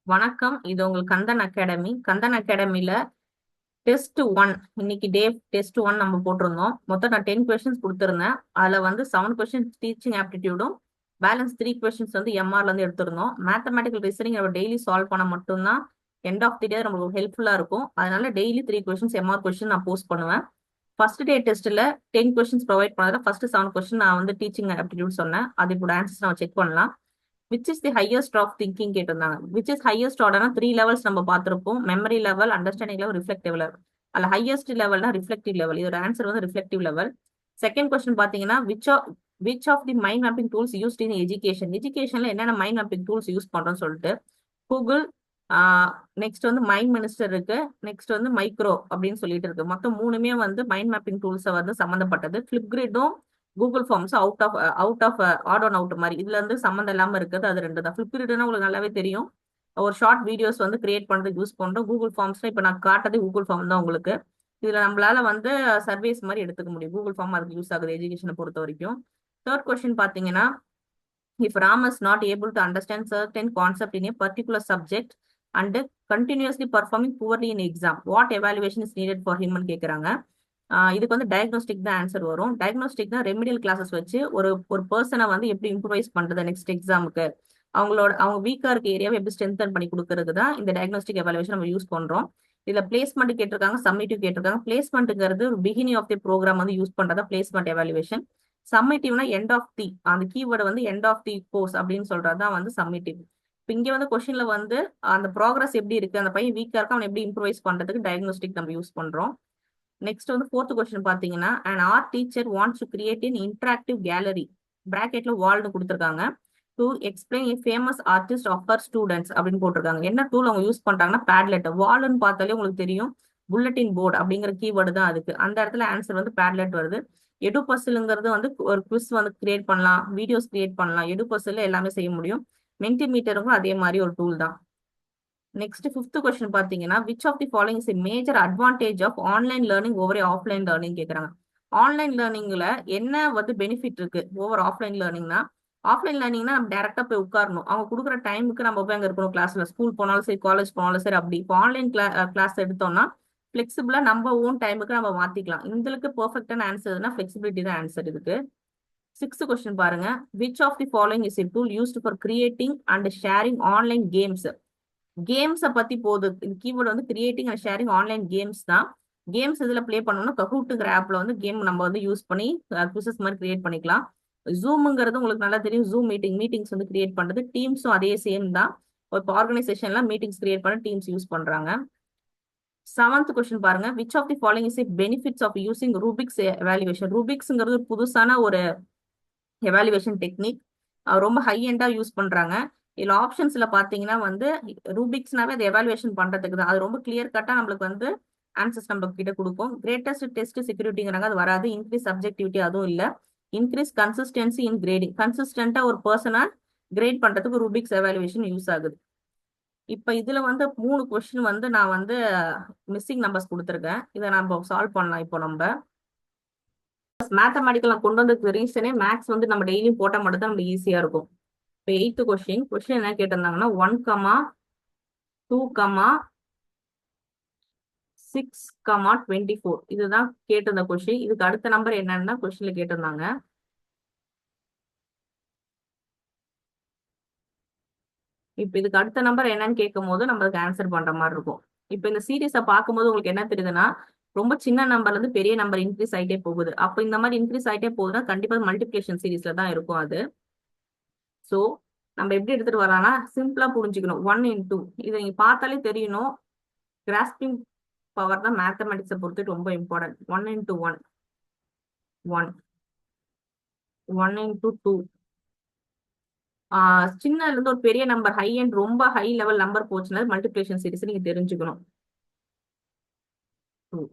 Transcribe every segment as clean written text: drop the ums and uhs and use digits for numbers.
வணக்கம். இது உங்கள் கந்தன் அகாடமி. கந்தன் அகாடமில டெஸ்ட் ஒன், இன்னைக்கு டெஸ்ட் ஒன் நம்ம போட்டிருந்தோம். மொத்தம் நான் 10 கொஸ்டின்ஸ் கொடுத்துருந்தேன். அதுல வந்து 7 கொஸ்டின்ஸ் டீச்சிங் ஆப்டிடியூடும் பேலன்ஸ் 3 கொஸ்டின்ஸ் வந்து எம்ஆர்ல இருந்து எடுத்திருந்தோம். மேத்தமெட்டிக்கல் ரீசனிங் நம்ம டெய்லி சால்வ் பண்ண மட்டும்தான் எண்ட் ஆஃப் தி டே நம்மளுக்கு ஹெல்ப்ஃபுல்லா இருக்கும். அதனால டெய்லி 3 கொஸ்டின்ஸ் எம்ஆர் கொஸ்டின் நான் போஸ்ட் பண்ணுவேன். ஃபர்ஸ்ட் டே டெஸ்ட்ல 10 கொஸ்டின்ஸ் ப்ரொவைட் பண்ணதுல ஃபர்ஸ்ட் 7 கொஸ்டின் நான் வந்து டீச்சிங் ஆப்டிடியூட் சொன்னேன். அது இப்போ ஆன்சர்ஸ் நம்ம செக் பண்ணலாம். Which is the highest of thinking கேட்டிருந்தாங்க. விச் இஸ் ஹையஸ்ட் ஆர்டர்னா 3 லெவல்ஸ் நம்ம பார்த்திருப்போம். Memory level, understanding level, reflective level. அதுல ஹையஸ்ட் லெவல்னா ரிஃப்ளெக்டிவ் லெவல். இதோட ஆன்சர் வந்து ரிஃப்ளெக்டிவ் லெவல். செகண்ட் கொஸ்டின் பாத்தீங்கன்னா which of the mind mapping tools used in education. எஜுகேஷன்ல என்னென்ன மைண்ட் மேப்பிங் டூல்ஸ் யூஸ் பண்றோம்னு சொல்லிட்டு கூகுள், நெக்ஸ்ட் வந்து மைண்ட் மினிஸ்டர் இருக்கு, நெக்ஸ்ட் வந்து மைக்ரோ அப்படின்னு சொல்லிட்டு இருக்கு. மொத்தம் மூணுமே வந்து மைண்ட் மேப்பிங் டூல்ஸை வந்து சம்மந்தப்பட்டது. ஃபிளிப்கிரிட்டும் Google forms out of add on out மாதிரி இதுல இருந்து சம்மந்தம் இல்லாம இருக்குது. அது ரெண்டு தான். ஃபிளிப்கிரிட்னா உங்களுக்கு நல்லாவே தெரியும். ஒரு ஷார்ட் வீடியோஸ் வந்து கிரியேட் பண்றதுக்கு யூஸ் பண்றோம். கூகுள் ஃபார்ம்ஸ்ல இப்ப நான் காட்டுறது கூகுள் ஃபார்ம் தான் உங்களுக்கு. இதுல நம்மளால வந்து சர்வேஸ் மாதிரி எடுத்துக்க முடியும். கூகுள் ஃபார்ம் அதுக்கு யூஸ் ஆகுது எஜுகேஷனை பொறுத்த வரைக்கும். தேர்ட் கொஸ்டின் பாத்தீங்கன்னா, if Ram is not able to understand certain concept in a particular subject and continuously performing poorly in exam, what evaluation is needed for him ன்னு கேக்குறாங்க. இதுக்கு வந்து டயக்னோஸ்டிக் தான் ஆன்சர் வரும். டயக்னோஸ்டிக் தான் ரெமிடியல் கிளாஸஸ் வச்சு ஒரு ஒரு பர்சனை வந்து எப்படி இம்ப்ரூவைஸ் பண்றது நெக்ஸ்ட் எக்ஸாமுக்கு, அவங்க வீக்கா இருக்க ஏரியாவை எப்படி ஸ்ட்ரென்தன் பண்ணி கொடுக்கறது தான் இந்த டயக்னோஸ்டிக் எவாலுவேஷன் நம்ம யூஸ் பண்றோம். இதுல பிளேஸ்மெண்ட் கேட்டிருக்காங்க, சம்மேட்டிவ் கேட்டிருக்காங்க. பிளேஸ்மெண்ட்ங்கிறது பிகினிங் ஆஃப் தி ப்ரோக்ராம் வந்து யூஸ் பண்றதா பிளேஸ்மெண்ட் எவாலுவேஷன். சம்மேட்டிவ்னா எண்ட் ஆஃப் தி, அந்த கீவேர்டு வந்து எண்ட் ஆஃப் தி கோர்ஸ் அப்படின்னு சொல்றதுதான் வந்து சம்மேட்டிவ். இப்போ இங்க வந்து கொஸ்டின்ல வந்து அந்த ப்ராக்ரஸ் எப்படி இருக்கு, அந்த பையன் வீக்கா இருக்கா, அவன் எப்படி இம்ப்ரூவைஸ் பண்றதுக்கு டயக்னோஸ்டிக் நம்ம யூஸ் பண்றோம். நெக்ஸ்ட் வந்து ஃபோர்த் கொஸ்டின் பாத்தீங்கன்னா, an art teacher wants to create an interactive gallery, பிராக்கெட்ல வால்னு கொடுத்துருக்காங்க, to explain a famous artist of her students அப்படின்னு போட்டிருக்காங்க. என்ன டூல் அவங்க யூஸ் பண்றாங்கன்னா பேட்லெட். வால்னு பார்த்தாலே உங்களுக்கு தெரியும், புல்லட்டின் போர்டு அப்படிங்கிற கீவேர்டு தான் அதுக்கு. அந்த இடத்துல ஆன்சர் வந்து பேட்லெட் வருது. எடு பசிலுங்கிறது வந்து ஒரு குவிஸ் வந்து கிரியேட் பண்ணலாம், வீடியோஸ் கிரியேட் பண்ணலாம். எடு பசில் எல்லாமே செய்ய முடியும். மென்டிமீட்டருக்கும் அதே மாதிரி ஒரு டூல் தான். நெக்ஸ்ட் ஃபிஃப்த் கொஸ்டின் பாத்தீங்கன்னா, which of the following is major advantage of online learning over offline learning கேக்குறாங்க. ஆன்லைன் லேர்னிங்ல என்ன வந்து பெனிஃபிட் இருக்கு ஓவர் ஆஃப்லைன் லேர்னிங்னா, ஆஃப்லைன் லேர்னிங்னா நம்ம டேரக்டா போய் உட்காரணும். அவங்க கொடுக்குற டைமுக்கு நம்ம போய் அங்க இருக்கணும் கிளாஸ்ல. ஸ்கூல் போனாலும் சரி, காலேஜ் போனாலும் சரி. அப்படி இப்போ ஆன்லைன் கிளாஸ் எடுத்தோம்னா ஃபிளெக்சிபிளா நம்ம ஓன் டைமுக்கு நம்ம மாத்திக்கலாம். இதுக்கு பெர்ஃபெக்டான ஆன்சர்னா ஃபிளெக்சிபிலிட்டி தான் ஆன்சர் இதுக்கு. சிக்ஸ்த் கொஸ்டின் பாருங்க, which of the following is a tool used for creating and sharing online games. கேம்ஸை பத்தி போகுது. இந்த கீவேர்டு வந்து creating and sharing online games தான். கேம்ஸ் இதுல பிளே பண்ணணும்னா கஹூட்டுங்கிற ஆப்ல வந்து கேம் நம்ம வந்து யூஸ் பண்ணி குவிசஸ் மாதிரி கிரியேட் பண்ணிக்கலாம். ஜூம்ங்கிறது உங்களுக்கு நல்லா தெரியும். ஜூம் மீட்டிங்ஸ் வந்து கிரியேட் பண்றது. டீம்ஸும் அதே சேம் தான். இப்போ ஆர்கனைசேஷன்ல மீட்டிங்ஸ் கிரியேட் பண்ண டீம்ஸ் யூஸ் பண்றாங்க. செவன்த் கொஸ்டின் பாருங்க, which of the following is benefits of using rubrics evaluation. ரூபிக்ஸ்ங்கிறது ஒரு புதுசான ஒரு எவாலுவேஷன் டெக்னிக். ரொம்ப ஹை எண்டா யூஸ் பண்றாங்க. இதுல ஆப்ஷன்ஸ்ல பாத்தீங்கன்னா வந்து ரூபிக்ஸ்னாவே அது எவாலுவேஷன் பண்றதுக்கு தான். அது ரொம்ப கிளியர் கட்டா நம்மளுக்கு வந்து ஆன்சர்ஸ் நம்ம கிட்ட கொடுக்கும். கிரேட்டஸ்ட் டெஸ்ட் செக்யூரிட்டிங்கிறாங்க, அது வராது. இன்க்ரீஸ் சப்ஜெக்டிவிட்டி அதுவும் இல்ல. இன்க்ரீஸ் கன்சிஸ்டன்சி இன் கிரேடிங், கன்சிஸ்டன்டா ஒரு பர்சனை கிரேட் பண்றதுக்கு ரூபிக்ஸ் எவாலுவேஷன் யூஸ் ஆகுது. இப்ப இதுல வந்து 3 கொஸ்டின் வந்து நான் வந்து மிஸ்ஸிங் நம்பர்ஸ் கொடுத்துருக்கேன். இதை நம்ம சால்வ் பண்ணலாம். இப்போ நம்ம மேத்தமெட்டிக்கல் கொண்டு வந்ததுக்கு ரீசனே மேக்ஸ் வந்து நம்ம டெய்லியும் போட்டா மட்டும் தான் நமக்கு ஈஸியா இருக்கும். இப்போ எய்த் கொஸ்டின் என்ன கேட்டிருந்தாங்கன்னா, 1,2,6,24 இதுதான் கேட்டிருந்த கொஸ்டின். இதுக்கு அடுத்த நம்பர் என்னன்னா கொஸ்டின்ல கேட்டிருந்தாங்க. இப்ப இதுக்கு அடுத்த நம்பர் என்னன்னு கேட்கும் போது நம்மளுக்கு ஆன்சர் பண்ற மாதிரி இருக்கும். இப்ப இந்த சீரீஸை பார்க்கும்போது உங்களுக்கு என்ன தெரியுதுன்னா, ரொம்ப சின்ன நம்பர்ல இருந்து பெரிய நம்பர் இன்க்ரீஸ் ஆயிட்டே போகுது. அப்ப இந்த மாதிரி இன்க்ரீஸ் ஆயிட்டே போகுதுன்னா கண்டிப்பா மல்டிபிகேஷன் சீரீஸ்ல தான் இருக்கும் அது. சோ நம்ம எப்படி எடுத்துட்டு வரலாம்னா, சிம்பிளா புரிஞ்சுக்கணும். 1 into, இதை நீங்க பார்த்தாலே தெரியணும். கிராஸ்பிங் பவர் தான் மேத்தமெட்டிக்ஸை பொறுத்து ரொம்ப இம்பார்ட்டன்ட். 1 into 1, 1, 1 into 2. சின்னதுல இருந்து ஒரு பெரிய நம்பர் ஹை அண்ட் ரொம்ப ஹை லெவல் நம்பர் போச்சுன்னா மல்டிபிகேஷன் சீரிஸ் நீங்க தெரிஞ்சுக்கணும். 2,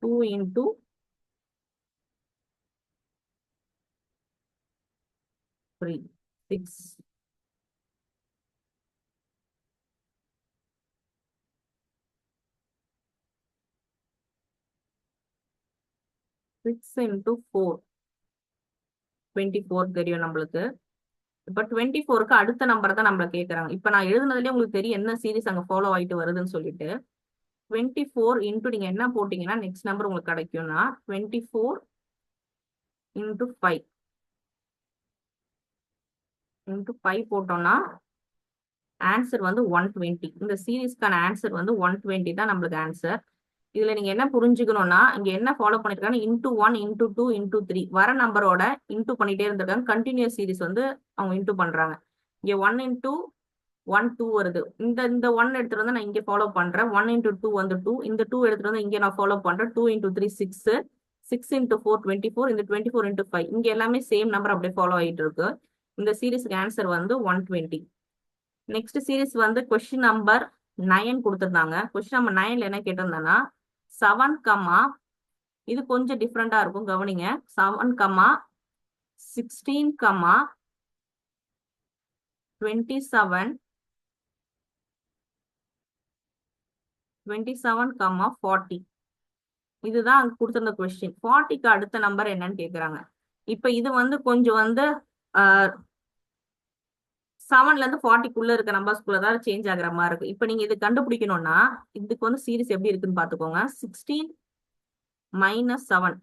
2 into 3, 6, 6 into 4, 24 தெரியும் நம்மளுக்கு. இப்ப 24க்கு அடுத்த நம்பர் தான் நம்மள கேக்குறாங்க. இப்ப நான் எழுதுனதுலயே உங்களுக்கு தெரியும் என்ன சீரிஸ் அங்க ஃபாலோ ஆயிட்டு வருதுன்னு சொல்லிட்டு. 24 இன்டூ நீங்க என்ன போட்டீங்கன்னா நெக்ஸ்ட் நம்பர் உங்களுக்கு கிடைக்கும்னா 24 இன்டூ 5 இன்டூ 5 போட்டோம்னா ஆன்சர் வந்து 120. இந்த சீரீஸ்க்கான ஆன்சர் வந்து 120 தான் நம்மளுக்கு ஆன்சர். இதுல நீங்க என்ன புரிஞ்சுக்கணும்னா இங்க என்ன ஃபாலோ பண்ணிருக்காங்க, இன்டூ 1 இன்டூ 2 இன்டூ 3 வர நம்பரோட இன்டூ பண்ணிட்டே இருந்திருக்காங்க. கண்டினியூஸ் சீரிஸ் வந்து அவங்க இன்டூ பண்றாங்க. இங்க 1 இன்டூ 1 2 வருது. இந்த 1 எடுத்துட்டு வந்து நான் இங்க ஃபாலோ பண்றேன். 1 இன்டூ 2 வந்து 2. இந்த 2 எடுத்துட்டு வந்து இங்க நான் ஃபாலோ பண்றேன். 2 இன்டூ 3 6. 6 இன்டூ 4 24. இந்த 24 இன்டூ 5 இங்க எல்லாமே சேம் நம்பர் அப்படியே ஃபாலோ ஆயிட்டு இருக்கு. இந்த சீரிஸ்க்கு ஆன்சர் வந்து 120. நெக்ஸ்ட் சீரிஸ் வந்து கொஸ்டின் நம்பர் 9 கொடுத்துருந்தாங்க. கொஸ்டின் நம்பர் 9ல என்ன கேட்டிருந்தேன்னா 7 கமா, இது கொஞ்சம் டிஃப்ரெண்டா இருக்கும் கவனிங்க. 7 கமா 16 கமா 27 27 கமா 40. இதுதான் அங்க கொடுத்திருந்த கொஸ்டின். 40க்கு அடுத்த நம்பர் என்னன்னு கேக்குறாங்க. இப்ப இது வந்து கொஞ்சம் வந்து 7ல இருந்து 40க்குள்ள இருக்க நம்பர்ஸ்குள்ள தான் சேஞ்ச் ஆகுற மாதிரி இருக்கு. இப்ப நீங்க இது கண்டுபிடிக்கணும்னா இதுக்கு வந்து சீரிஸ் எப்படி இருக்குன்னு பாத்துக்கோங்க. 16 மைனஸ் 7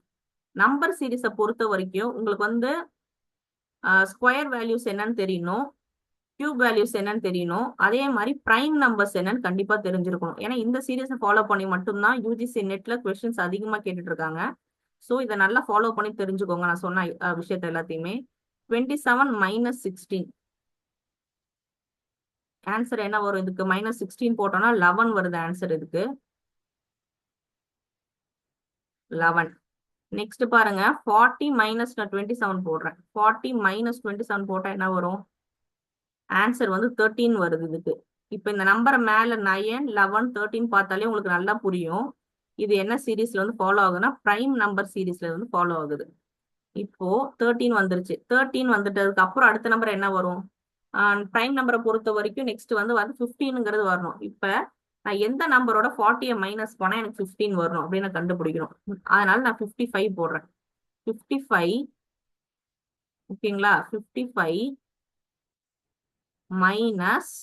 நம்பர் சீரிஸை பொறுத்த வரைக்கும் உங்களுக்கு வந்து ஸ்கொயர் வேல்யூஸ் என்னன்னு தெரியணும், கியூப் வேல்யூஸ் என்னன்னு தெரியணும், அதே மாதிரி பிரைம் நம்பர்ஸ் என்னன்னு கண்டிப்பா தெரிஞ்சிருக்கணும். ஏன்னா இந்த சீரிஸை ஃபாலோ பண்ணி மட்டும்தான் யூஜிசி நெட்ல கொஸ்டின்ஸ் அதிகமா கேட்டுட்டு இருக்காங்க. ஸோ இதை நல்லா ஃபாலோ பண்ணி தெரிஞ்சுக்கோங்க நான் சொன்ன விஷயத்த எல்லாத்தையுமே. 27 மைனஸ் 16 ஆன்சர் என்ன வரும்? இதுக்கு மைனஸ் 16 போட்டோம்னா 11 வருது ஆன்சர். இதுக்கு 11. நெக்ஸ்ட் பாருங்க 40 மைனஸ் நான் 27 போடுறேன். 40 மைனஸ் 27 போட்டா என்ன வரும்? ஆன்சர் வந்து 13 வருது இதுக்கு. இப்ப இந்த நம்பரை மேல 9 11 13 பார்த்தாலே உங்களுக்கு நல்லா புரியும் இது என்ன சீரீஸ்ல வந்து ஃபாலோ ஆகுதுன்னா பிரைம் நம்பர் சீரீஸ்ல வந்து ஃபாலோ ஆகுது. இப்போ 13 வந்துருச்சு. 13 வந்துட்டதுக்கு அப்புறம் அடுத்த நம்பர் என்ன வரும்? பிரைம் நம்பரை பொறுத்த வரைக்கும் நெக்ஸ்ட் வந்து 15ங்கிறது வரணும். இப்ப நான் எந்த நம்பரோட 40 மைனஸ் பண்ணா எனக்கு 15 வரணும் அப்படின்னு நான் கண்டுபிடிக்கணும். அதனால நான் 55 போடுறேன். 55 ஓகேங்களா? 55 மைனஸ்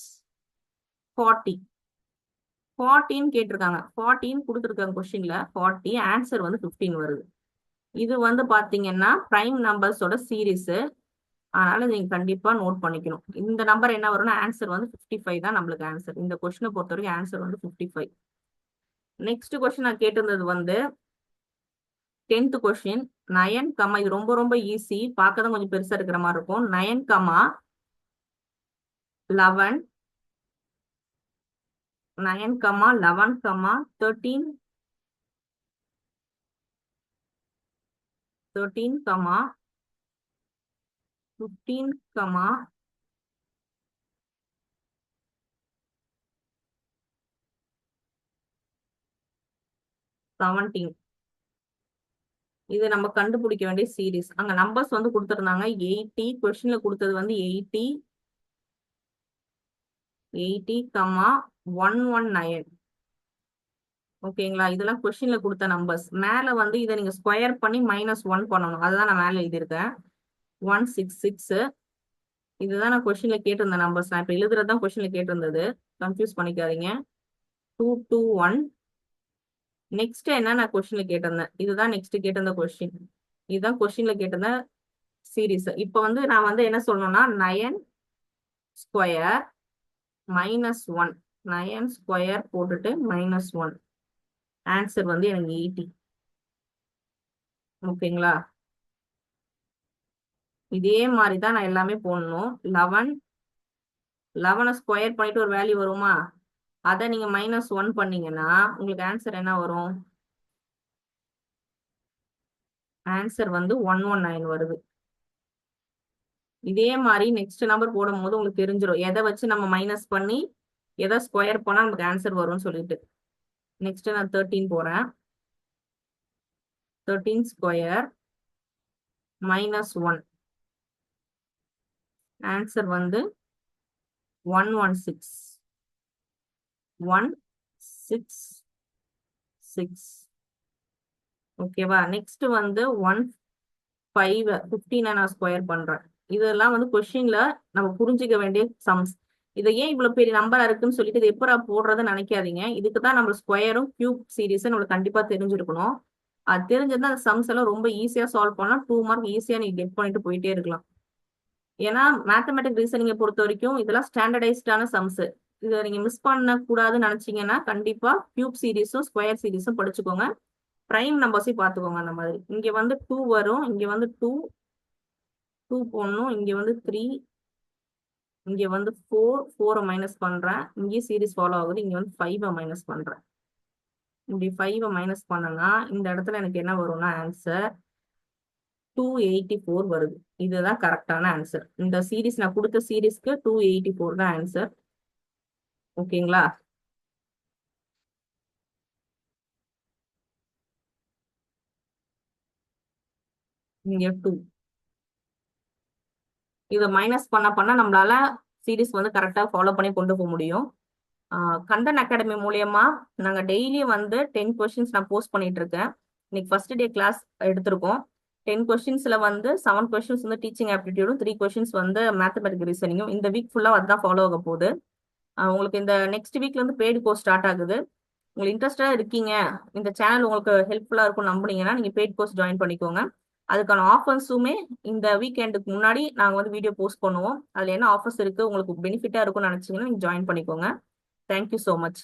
40 14 கேட்டிருக்காங்க. 14 கொடுத்துருக்காங்க கொஸ்டின்ல. 40 ஆன்சர் வந்து 15 வருது. இது வந்து பாத்தீங்கன்னா பிரைம் நம்பர்ஸோட சீரீஸ். அதனால நீங்க கண்டிப்பா நோட் பண்ணிக்கணும். இந்த நம்பர் என்ன வரும்னா ஆன்சர் வந்து 55 தான் நம்மளுக்கு ஆன்சர். இந்த கொஸ்டினை பொறுத்த வரைக்கும் ஆன்சர் வந்து 55. நெக்ஸ்ட் கொஸ்டின் நான் கேட்டிருந்தது வந்து 10th கொஸ்டின் 9 கமா, இது ரொம்ப ரொம்ப ஈஸி, பார்க்கதான் கொஞ்சம் பெருசா இருக்கிற மாதிரி இருக்கும். 9 comma 11 9 comma 11 comma 13 13 comma 15 comma 17. இது நம்ம கண்டுபிடிக்க வேண்டிய சீரீஸ். அங்க நம்பர்ஸ் வந்து கொடுத்துருந்தாங்க 80. கொஸ்டின்ல கொடுத்தது வந்து 80 80 கமா 119. ஓகேங்களா? இதெல்லாம் கொஸ்டின்ல கொடுத்த நம்பர்ஸ். மேல வந்து இதை நீங்க ஸ்கொயர் பண்ணி -1 பண்ணணும். அதுதான் நான் மேல எழுதியிருக்கேன். 166. இதுதான் நான் கொஸ்டின்ல கேட்டிருந்த நம்பர்ஸ். நான் இப்ப எழுதுறதுதான் கொஸ்டின்ல கேட்டிருந்தது. கன்ஃபியூஸ் பண்ணிக்காதீங்க. 221. நெக்ஸ்ட் என்ன நான் கொஸ்டின்ல கேட்டிருந்தேன், இதுதான் நெக்ஸ்ட் கேட்டிருந்த கொஸ்டின். இதுதான் கொஸ்டின்ல கேட்டிருந்த சீரீஸ். இப்ப வந்து நான் வந்து என்ன சொல்லணும்னா 9 ஸ்கொயர் -1 9 ஸ்கொயர் போட்டுட்டு -1 ஆன்சர் வந்து எனக்கு 80. ஓகேங்களா? இதே மாதிரி தான் நான் எல்லாமே போடணும். 11 ஸ்கொயர் பண்ணிட்டு ஒரு வேல்யூ வருமா, அதை நீங்க -1 பண்ணீங்கன்னா உங்களுக்கு ஆன்சர் என்ன வரும்? ஆன்சர் வந்து 119 வருது. இதே மாதிரி நெக்ஸ்ட் நம்பர் போடும் போது உங்களுக்கு தெரிஞ்சிடும் எதை வச்சு நம்ம மைனஸ் பண்ணி எதை ஸ்கொயர் பண்ணா நமக்கு ஆன்சர் வரும்னு சொல்லிட்டு. நெக்ஸ்ட் நான் 13 போறேன். 13 ஸ்கொயர் -1 ஆன்சர் வந்து 116 166. ஓகேவா? நெக்ஸ்ட் வந்து 15 நான் ஸ்கொயர் பண்றேன். இதெல்லாம் வந்து கொஸ்டின்ல நம்ம புரிஞ்சுக்க வேண்டிய சம்ஸ். இதை ஏன் இவ்வளவு பெரிய நம்பரா இருக்குன்னு சொல்லிட்டு இது எப்பரா போடுறதுன்னு நினைக்காதீங்க. இதுக்கு தான் நம்ம ஸ்கொயரும் கியூப் சீரீஸ் நம்மளுக்கு கண்டிப்பா தெரிஞ்சிருக்கணும். அது தெரிஞ்சதுன்னா அந்த சம்ஸ் எல்லாம் ரொம்ப ஈஸியா சால்வ் பண்ணா 2 மார்க் ஈஸியா நீங்க கெட் பண்ணிட்டு போயிட்டே இருக்கலாம். ஏன்னா மேத்தமெட்டிக் ரீசனிங்கை பொறுத்த வரைக்கும் இதெல்லாம் ஸ்டாண்டர்டைஸ்டான சம்ஸ். இதை நீங்க மிஸ் பண்ண கூடாதுன்னு நினைச்சீங்கன்னா கண்டிப்பா கியூப் சீரீஸும் ஸ்கொயர் சீரீஸும் படிச்சுக்கோங்க. பிரைம் நம்பர்ஸையும் பார்த்துக்கோங்க. அந்த மாதிரி இங்க வந்து 2 வரும், இங்க வந்து 2 போடணும், இங்க வந்து 3, இங்க வந்து 4 மைனஸ் பண்றேன், இங்கேயும் சீரீஸ் ஃபாலோ ஆகுது, இங்க வந்து 5 மைனஸ் பண்றேன். இப்படி 5 மைனஸ் பண்ணனா இந்த இடத்துல எனக்கு என்ன வரும்னா ஆன்சர் 284 வருது. இதுதான் கரெக்டான ஆன்சர். இந்த சீரீஸ் நான் கொடுத்த சீரீஸ்க்கு 284 தான் ஆன்சர். ஓகேங்களா? இங்க 2 இதை மைனஸ் பண்ண நம்மளால சீரீஸ் வந்து கரெக்டா ஃபாலோ பண்ணி கொண்டு போக முடியும். கந்தன் அகாடமி மூலியமா நாங்க டெய்லி வந்து 10 கொஸ்டின்ஸ் நான் போஸ்ட் பண்ணிட்டு இருக்கேன். இன்னைக்கு ஃபர்ஸ்ட் டே கிளாஸ் எடுத்திருக்கோம். 10 கொஸ்டின்ஸ்ல வந்து 7 கொஸ்டின்ஸ் வந்து டீச்சிங் ஆப்டிடியூடும், 3 கொஸ்டின்ஸ் வந்து மேத்தமெட்டிக் ரீசனிங்கும். இந்த வீக் ஃபுல்லா அதுதான் ஃபாலோ ஆக போகுது. உங்களுக்கு இந்த நெக்ஸ்ட் வீக்ல இருந்து பெய்டு கோர்ஸ் ஸ்டார்ட் ஆகுது. உங்களுக்கு இன்ட்ரெஸ்டா இருக்கீங்க, இந்த சேனல் உங்களுக்கு ஹெல்ப்ஃபுல்லா இருக்கும் நம்புனீங்கன்னா நீங்க பெய்ட் கோர்ஸ் ஜாயின் பண்ணிக்கோங்க. அதுக்கான ஆஃபர்ஸுமே இந்த வீக்கெண்டுக்கு முன்னாடி நாங்க வந்து வீடியோ போஸ்ட் பண்ணுவோம். அதுல என்ன ஆஃபர்ஸ் இருக்கு உங்களுக்கு பெனிஃபிட்டா இருக்கும்னு நினைச்சீங்கன்னா நீங்க ஜாயின் பண்ணிக்கோங்க. Thank you so much.